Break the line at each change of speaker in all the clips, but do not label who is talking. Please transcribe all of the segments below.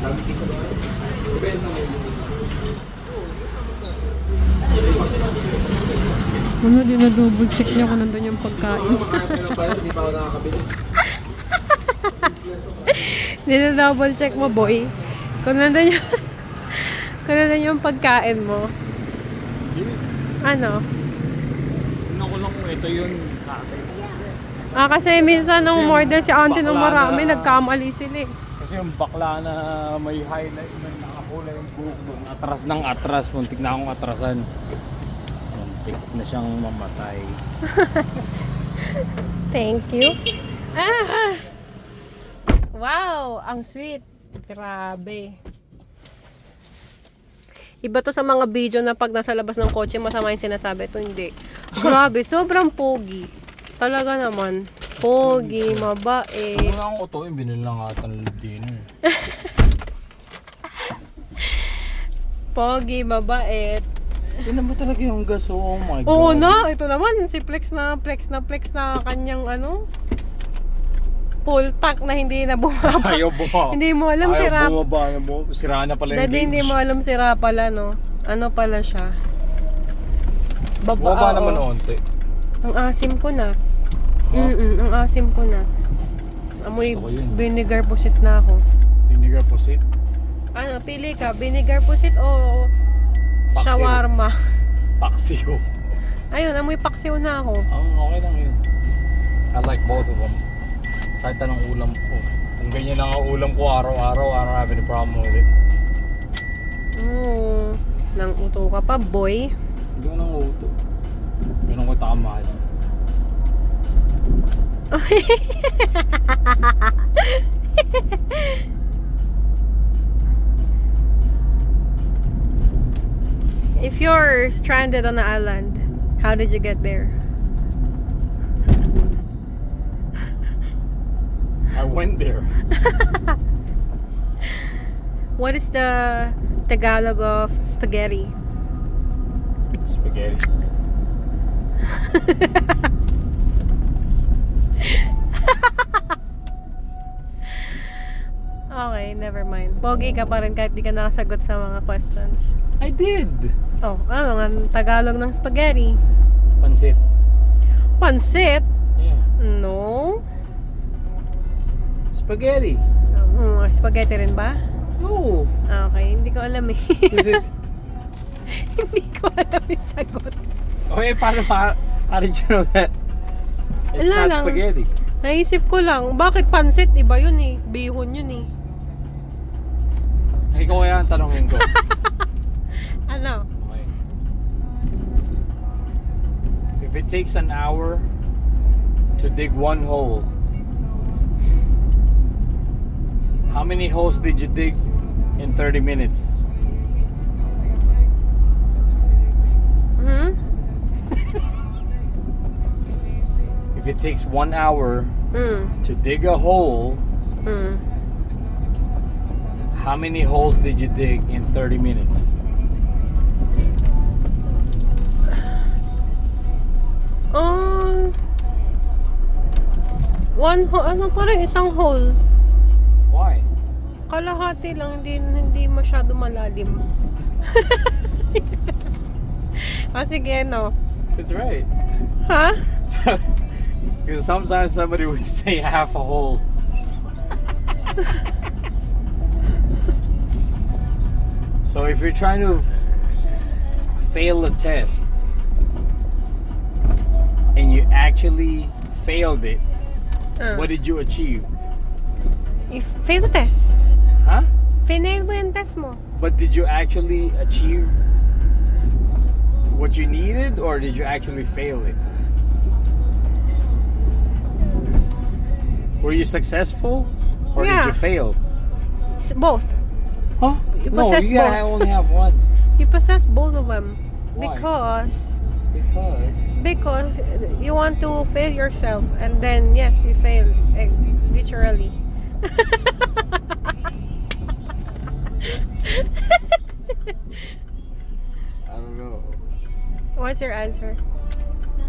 Lagi kisa doon. Ibenta mo.
Ano, dinadouble check niya kung nandun yung pagkain.
Hindi pa ako nakakabili.
Dinadouble check mo, boy. Kung nandun yung, kung nandun yung pagkain mo. Ano?
Ano ko lang kung ito yun sa akin.
Kasi minsan nung order si auntie ng marami, nagkamali sila eh.
Kasi yung bakla na may highlight na nakakulay yung buhok doon. Atras ng atras. Muntik na akong atrasan. Muntik na siyang mamatay.
Thank you. Wow, ang sweet. Grabe. Iba to sa mga video na pag nasa labas ng kotse, masama yung sinasabi. Ito hindi. Grabe, sobrang pogi. Talaga naman. Pogi, mabae.
Ano nga akong utuin, binili lang ata ng dinner.
Pogi, mabait.
Tignan mo talaga yung gas, oh my God.
Oo na, ito naman. Si flex na kanyang full tank na hindi na bumaba.
Ayaw bumaba.
Hindi mo alam sira.
Ayaw bumaba. Sira na pala yung
Daddy,
gauge.
hindi mo alam sira pala, no? Ano pala siya?
Bumaba
oo.
naman onti.
Ang asim ko na.
Huh?
Ang asim ko na. Amoy
Gusto ko yun.
vinegar pusit na ako.
Vinegar pusit.
Ano, pili ka? Vinegar pusit o
Paksiw.
shawarma?
Paksiw.
Ayun, amoy paksiw na ako.
Okay lang yun. I like both of them. Kahit anong ulam ko. Kung ganyan lang ang ulam ko araw-araw, I don't have any problem with it.
Nang uto ka pa, boy.
Hindi ko nang uto. Ganun ko takamahal.
If you're stranded on an island, how did you get there?
I went there.
What is the Tagalog of spaghetti?
Spaghetti.
Okay, never mind. Pogi ka pa rin kahit di ka nakasagot sa mga questions.
I did.
Oh, ano nga Tagalog ng spaghetti?
Pansit.
Pansit?
Yeah.
No.
Spaghetti.
Spaghetti rin ba?
No.
Okay, hindi ko alam eh.
Is it?
Hindi ko alam yung sagot.
Okay, how did you know that? It's
Wala
not
lang.
spaghetti.
Naisip ko lang, bakit pansit? Iba yun eh. Bihon yun eh.
Ikaw kaya ang tanongin ko.
Ano?
Okay. If it takes an hour to dig one hole, how many holes did you dig in 30 minutes? If it takes 1 hour to dig a hole, how many holes did you dig in 30 minutes?
Parang isang hole.
Why?
Kalahati lang, hindi masyado malalim. Sige, no.
That's right.
Ha?
Because sometimes somebody would say half a hole. So if you're trying to fail a test and you actually failed it, what did you achieve?
Fail the test.
Huh?
Final mo yung test mo.
But did you actually achieve what you needed, or did you actually fail it? Were you successful, or
Yeah.
did you fail?
It's both.
Huh?
You
No,
possess
you gotta
both.
only have one.
You possess both of them.
Why?
Because you want to fail yourself, and then yes, you fail, literally.
I don't know.
What's your answer?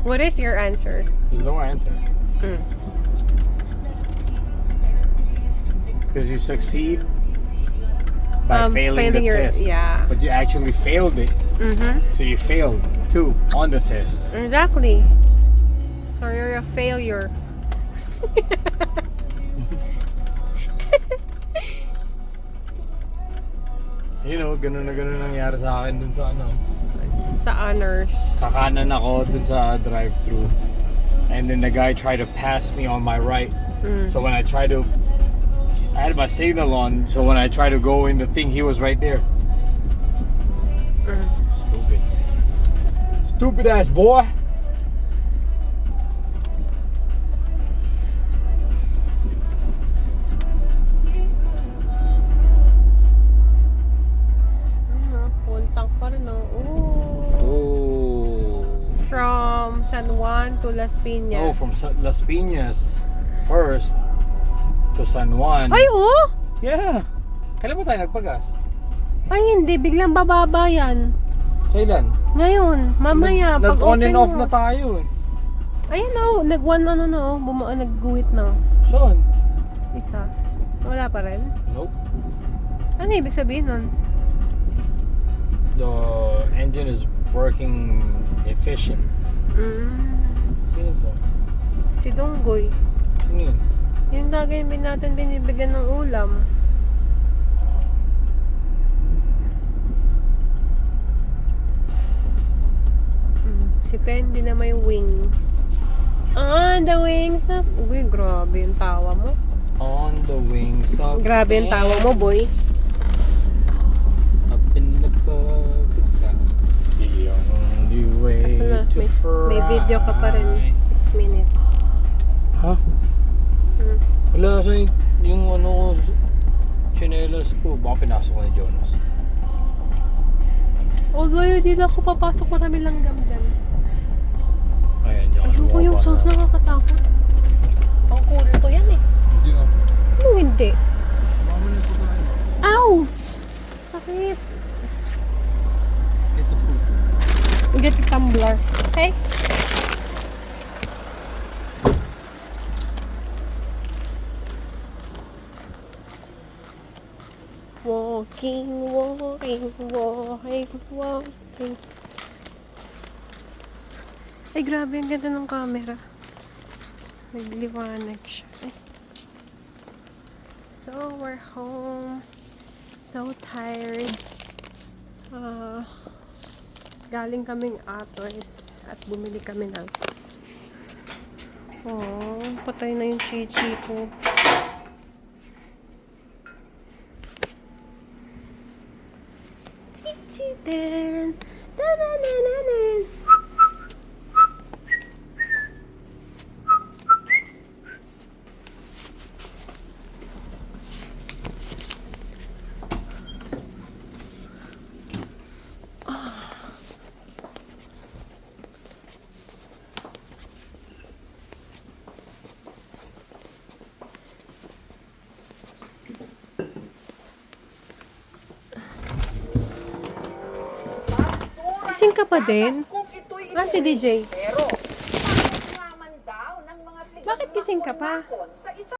What is your answer?
There's no answer. Because you succeed by failing the
your
test.
yeah.
But you actually failed it. So you failed too on the test.
Exactly. So you're a failure.
You know, ganun na ganun nangyari sa akin dun sa ano.
Sa honors.
Kakanan ako dun sa drive-thru. And then the guy tried to pass me on my right. So when I tried to, I had my signal on. So when I tried to go in the thing, he was right there. Stupid. Stupid ass boy.
Full tank pa rin, no? Ooh.
Oh.
From San Juan to Las Piñas.
Oh, from Las Piñas first to San Juan.
Ay, oh!
Yeah. Kailan ba tayo nagpagas?
Ay, hindi. Biglang bababa yan.
Kailan?
Ngayon. Mamaya. pag
Nag-on
open
and off
mo.
na tayo eh.
Ayun, oh. Nag-one ano na, oh. Nag-guwit na.
Saan?
Isa. Wala pa rin.
Nope.
Ano ibig sabihin nun?
The engine is working efficient. Sino to?
Si Donggoy.
Sino yun?
Yung lagi natin binibigyan ng ulam. Si Pendi na may wing. The wings of... Uy, grabe yung tawa mo.
On the wings of
Grabe yung tawa mo, boy.
Up in the buttercup. The only way
Ito na,
to fly.
may video ka pa rin. 6 minutes.
Ha? Wala sa yung ano ko, chinelas ko. Baka pinasok ko ni Jonas.
Although, hindi na ako papasok. Marami langgam dyan.
Ayan, dyan.
Ayoko yung sauce nakakatakot. Pang kulto yan eh.
Hindi ka.
Anong hindi?
Mama na ito tayo.
Ow! Sakit.
Ito food.
Get the tumbler. Okay? Walking, walking, walking, walking. Ay, grabe. Ang ganda ng camera. Nagliwanag siya. Ay. So, we're home. So tired. Galing kaming Atos at bumili kami ng patay na yung chichi ko. Chichi din. Da-da-da-da-da. Gising ka pa din? Si DJ.
Pero, naman daw ng mga
Bakit gising ka pa?
sa isang